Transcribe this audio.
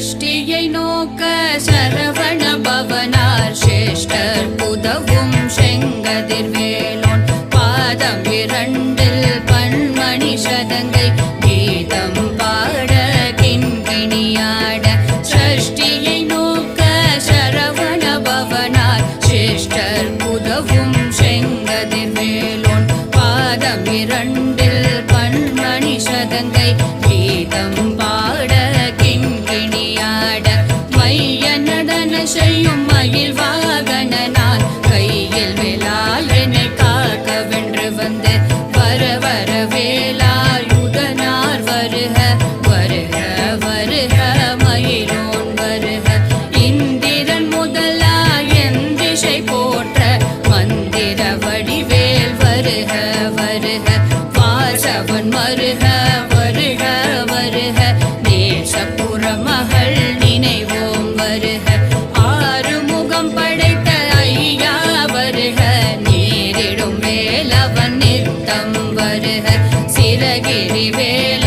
சஷ்டியை நோக்க சரவண பவனார் சேஷ்டர் புதவும் செங்கதிர்வேலோன் பாதம் இரண்டில் பன்மணி சதங்கை கீதம் பாட கிண்கிணியாட சஷ்டியை நோக்க சரவண பவனார் சேஷ்டர் புதவும் செங்கதிர்வேலோன் பாதம் இரண்டில் பன்மணி சதங்கை கீதம் பாட கிண்கிணியாட மைய நடன செய்யும் மயில் வாகனனால் கையில் வேலால் என்னை காக்க வென்று வந்து வர வர வேலாயுதனார் வருக வருக வருக மயிலோன் வருக இந்திரன் முதலா என் திசை போற்ற மந்திர வடிவேல் வருக வருக வாசவன் வருக வருக வருக தேசப்புற மகள் நினைவோம் வருக ஆறுமுகம் படைத்த ஐயா வருக நேரிடும் வேலவன் நித்தம் வருக சிறகிரி வேல